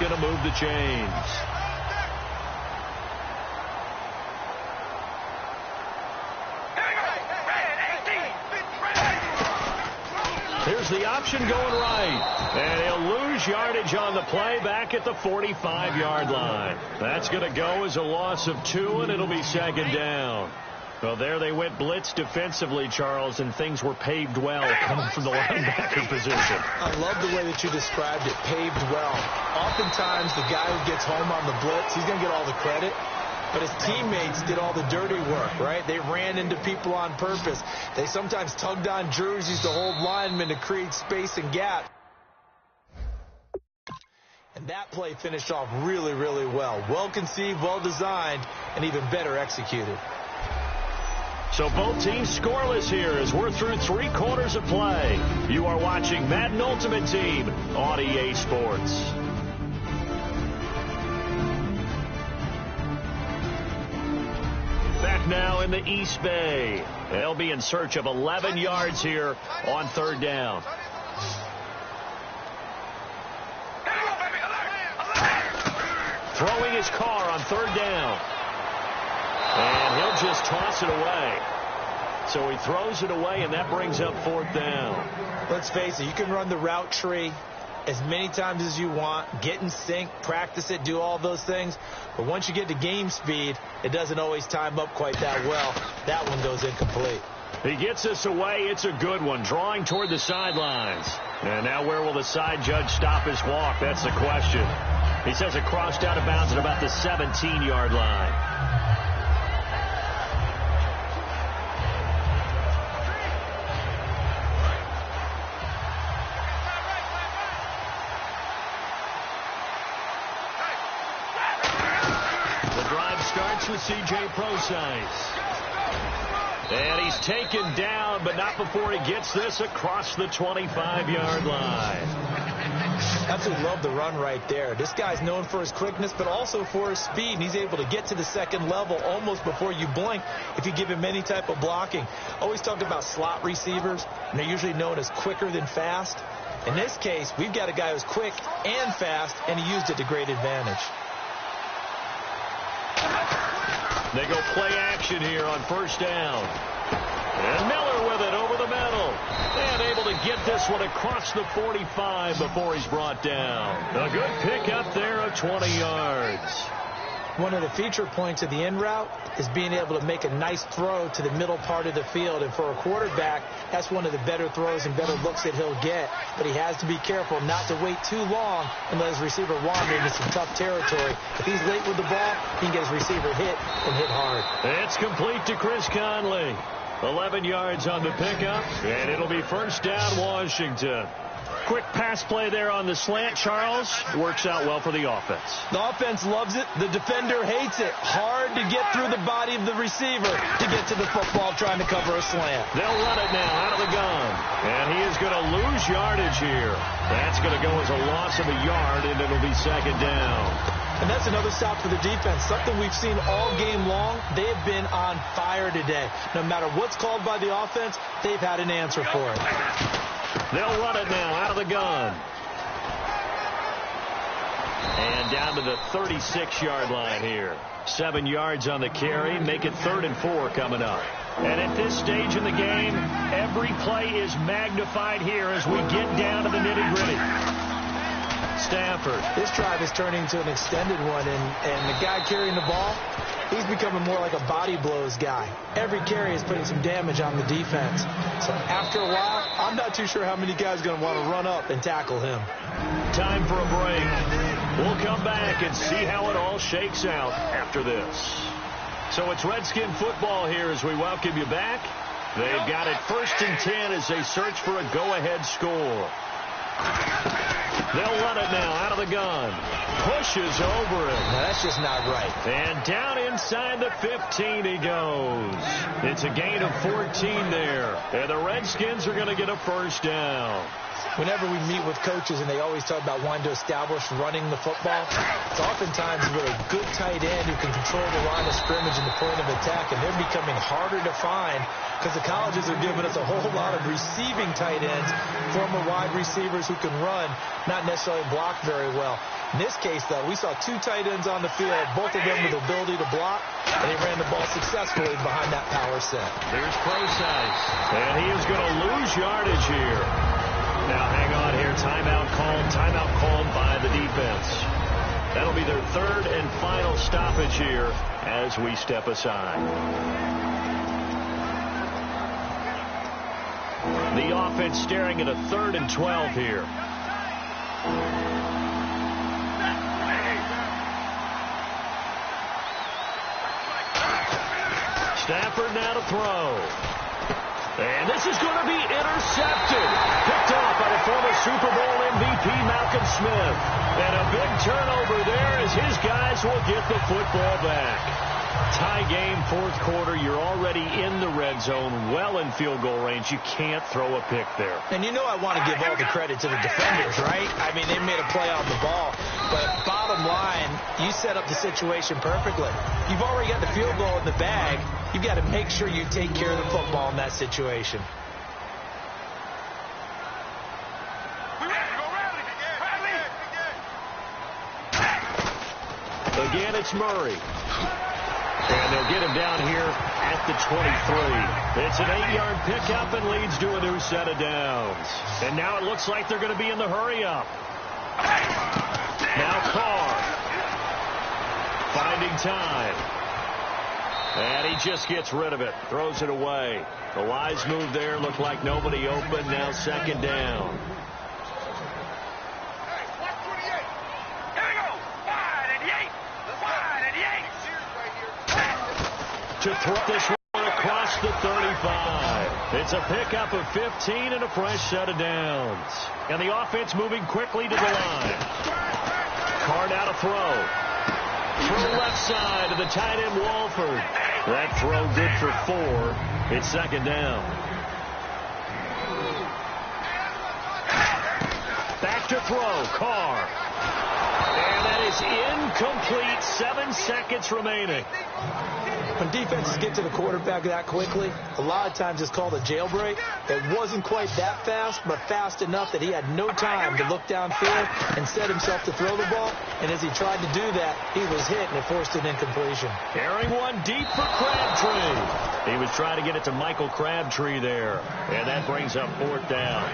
going to move the chains. Here's the option going right. And he'll lose yardage on the play back at the 45-yard line. That's going to go as a loss of 2, and it'll be second down. Well, there they went blitz defensively, Charles, and things were paved well coming from the linebacker position. I love the way that you described it, paved well. Oftentimes, the guy who gets home on the blitz, he's going to get all the credit. But his teammates did all the dirty work, right? They ran into people on purpose. They sometimes tugged on jerseys to hold linemen to create space and gap. And that play finished off really, really well. Well conceived, well designed, and even better executed. So both teams scoreless here as we're through 3 quarters of play. You are watching Madden Ultimate Team on EA Sports. Back now in the East Bay. They'll be in search of 11 yards here on 3rd down. Throwing his car on 3rd down. And he'll just toss it away. So he throws it away, and that brings up 4th down. Let's face it, you can run the route tree as many times as you want, get in sync, practice it, do all those things. But once you get to game speed, it doesn't always time up quite that well. That one goes incomplete. He gets us away. It's a good one, drawing toward the sidelines. And now where will the side judge stop his walk? That's the question. He says it crossed out of bounds at about the 17-yard line. With C.J. Procise. And he's taken down, but not before he gets this across the 25-yard line. Absolutely love the run right there. This guy's known for his quickness, but also for his speed. And he's able to get to the second level almost before you blink if you give him any type of blocking. Always talked about slot receivers, and they're usually known as quicker than fast. In this case, we've got a guy who's quick and fast, and he used it to great advantage. They go play action here on 1st down. And Miller with it over the middle. And able to get this one across the 45 before he's brought down. A good pickup there of 20 yards. One of the feature points of the in route is being able to make a nice throw to the middle part of the field. And for a quarterback, that's one of the better throws and better looks that he'll get. But he has to be careful not to wait too long and let his receiver wander into some tough territory. If he's late with the ball, he can get his receiver hit and hit hard. It's complete to Chris Conley. 11 yards on the pickup, and it'll be 1st down Washington. Quick pass play there on the slant, Charles. Works out well for the offense. The offense loves it. The defender hates it. Hard to get through the body of the receiver to get to the football trying to cover a slant. They'll run it now out of the gun. And he is going to lose yardage here. That's going to go as a loss of a yard, and it'll be 2nd down. And that's another stop for the defense. Something we've seen all game long. They have been on fire today. No matter what's called by the offense, they've had an answer for it. They'll run it now out of the gun. And down to the 36-yard line here. 7 yards on the carry. Make it 3rd and 4 coming up. And at this stage in the game, every play is magnified here as we get down to the nitty-gritty. Stafford. This drive is turning into an extended one, and the guy carrying the ball, he's becoming more like a body blows guy. Every carry is putting some damage on the defense. So after a while, I'm not too sure how many guys are going to want to run up and tackle him. Time for a break. We'll come back and see how it all shakes out after this. So it's Redskin football here as we welcome you back. They've got it 1st and 10 as they search for a go-ahead score. They'll run it now out of the gun. Pushes over it. Now, that's just not right. And down inside the 15 he goes. It's a gain of 14 there. And the Redskins are going to get a 1st down. Whenever we meet with coaches and they always talk about wanting to establish running the football, it's oftentimes with a good tight end who can control the line of scrimmage and the point of attack, and they're becoming harder to find because the colleges are giving us a whole lot of receiving tight ends, former wide receivers who can run, not necessarily block very well. In this case, though, we saw two tight ends on the field, both of them with the ability to block, and he ran the ball successfully behind that power set. Here's Process, and he is going to lose yardage here. Now, hang on here. Timeout called by the defense. That'll be their third and final stoppage here as we step aside. The offense staring at a 3rd and 12 here. Stafford now to throw. And this is going to be intercepted. Picked off by the former Super Bowl MVP Malcolm Smith. And a big turnover there as his guys will get the football back. Tie game, 4th quarter. You're already in the red zone, well in field goal range. You can't throw a pick there. And you know I want to give all the credit to the defenders, right? I mean, they made a play on the ball. But bottom line, you set up the situation perfectly. You've already got the field goal in the bag. You've got to make sure you take care of the football in that situation. Again, it's Murray. And they'll get him down here at the 23. It's an 8-yard pickup and leads to a new set of downs. And now it looks like they're going to be in the hurry-up. Now Carr. Finding time. And he just gets rid of it. Throws it away. The wise move there. Looked like nobody open. Now 2nd down. To throw this one across the 35. It's a pickup of 15 and a fresh set of downs. And the offense moving quickly to the line. Carr now to throw. Throw left side to the tight end Walford. That throw good for 4. It's 2nd down. Back to throw. Carr. And that is incomplete. 7 seconds remaining. When defenses get to the quarterback that quickly, a lot of times it's called a jailbreak. It wasn't quite that fast, but fast enough that he had no time to look downfield and set himself to throw the ball. And as he tried to do that, he was hit, and it forced an incompletion. Carrying one deep for Crabtree. He was trying to get it to Michael Crabtree there. And that brings up 4th down.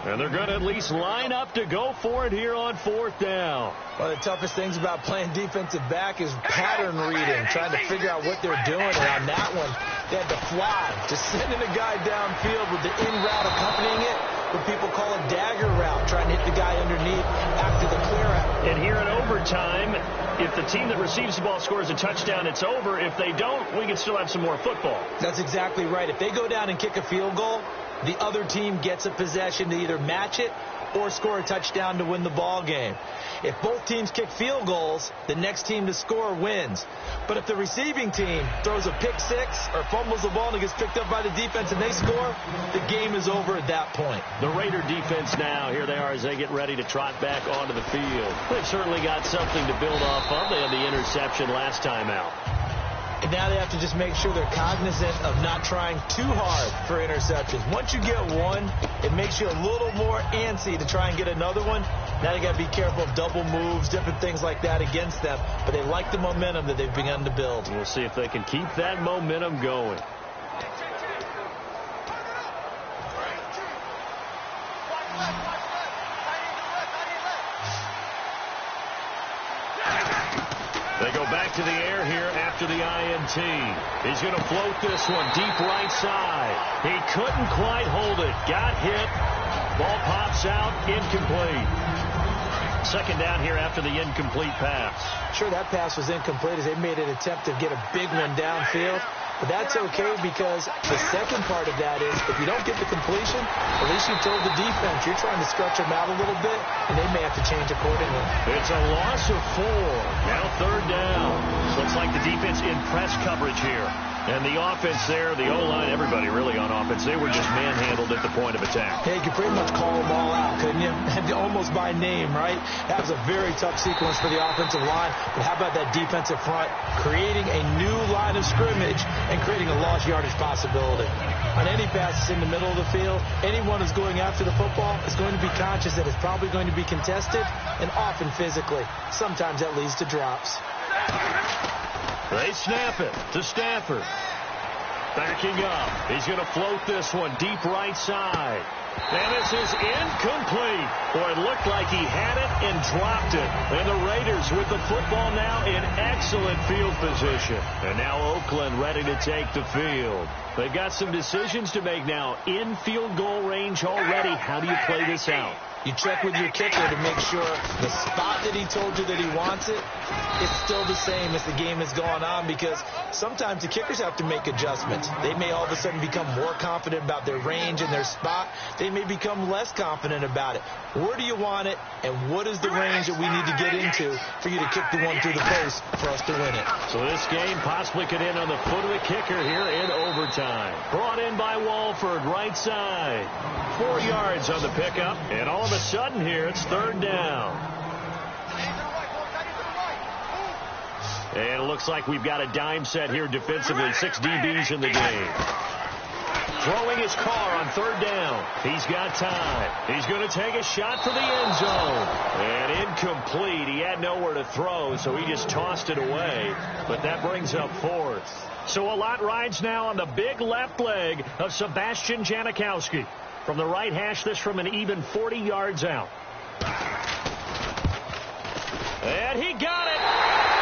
And they're going to at least line up to go for it here on 4th down. One of the toughest things about playing defensive back is pattern reading, trying to figure out what they're doing. And on that one, they had to fly, just sending a guy downfield with the in route accompanying it, what people call a dagger route, trying to hit the guy underneath after the clear out. And here in overtime, if the team that receives the ball scores a touchdown, it's over. If they don't, we can still have some more football. That's exactly right. If they go down and kick a field goal, the other team gets a possession to either match it or score a touchdown to win the ball game. If both teams kick field goals, the next team to score wins. But if the receiving team throws a pick six or fumbles the ball and it gets picked up by the defense and they score, the game is over at that point. The Raider defense now, here they are as they get ready to trot back onto the field. They've certainly got something to build off of. They had the interception last time out. And now they have to just make sure they're cognizant of not trying too hard for interceptions. Once you get one, it makes you a little more antsy to try and get another one. Now they got to be careful of double moves, different things like that against them. But they like the momentum that they've begun to build. We'll see if they can keep that momentum going. They go back to the air here after the INT. He's going to float this one deep right side. He couldn't quite hold it. Got hit. Ball pops out. Incomplete. 2nd down here after the incomplete pass. Sure, that pass was incomplete as they made an attempt to get a big one downfield. But that's okay because the second part of that is if you don't get the completion, at least you told the defense you're trying to stretch them out a little bit, and they may have to change accordingly. It's a loss of 4. Now 3rd down. Looks like the defense in press coverage here. And the offense there, the O-line, everybody really on offense, they were just manhandled at the point of attack. Yeah, you could pretty much call them all out, couldn't you? Almost by name, right? That was a very tough sequence for the offensive line. But how about that defensive front creating a new line of scrimmage and creating a lost yardage possibility? On any passes in the middle of the field, anyone who's going after the football is going to be conscious that it's probably going to be contested and often physically. Sometimes that leads to drops. They snap it to Stafford. Backing up. He's going to float this one deep right side. And this is incomplete. Boy, it looked like he had it and dropped it. And the Raiders with the football now in excellent field position. And now Oakland ready to take the field. They've got some decisions to make now. In field goal range already. How do you play this out? You check with your kicker to make sure the spot that he told you that he wants it is still the same as the game is going on, because sometimes the kickers have to make adjustments. They may all of a sudden become more confident about their range and their spot. They may become less confident about it. Where do you want it, and what is the range that we need to get into for you to kick the one through the post for us to win it? So this game possibly could end on the foot of the kicker here in overtime. Brought in by Walford, right side. 4 yards on the pickup, and all of a sudden here it's third down. And it looks like we've got a dime set here defensively. 6 DBs in the game. Throwing his car on third down. He's got time. He's going to take a shot for the end zone. And incomplete. He had nowhere to throw, so he just tossed it away. But that brings up fourth. So a lot rides now on the big left leg of Sebastian Janikowski. From the right hash, this from an even 40 yards out. And he got it.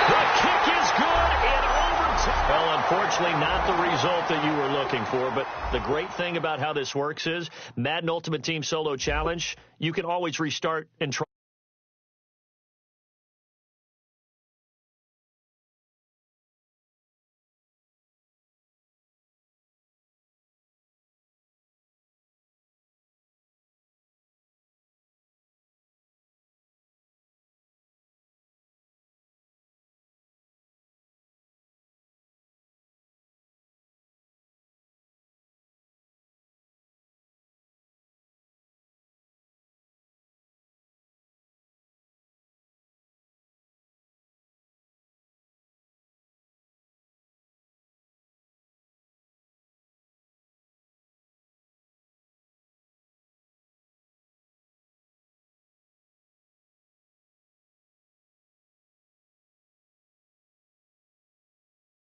The kick is good in overtime. Well, unfortunately, not the result that you were looking for. But the great thing about how this works is Madden Ultimate Team Solo Challenge, you can always restart and try.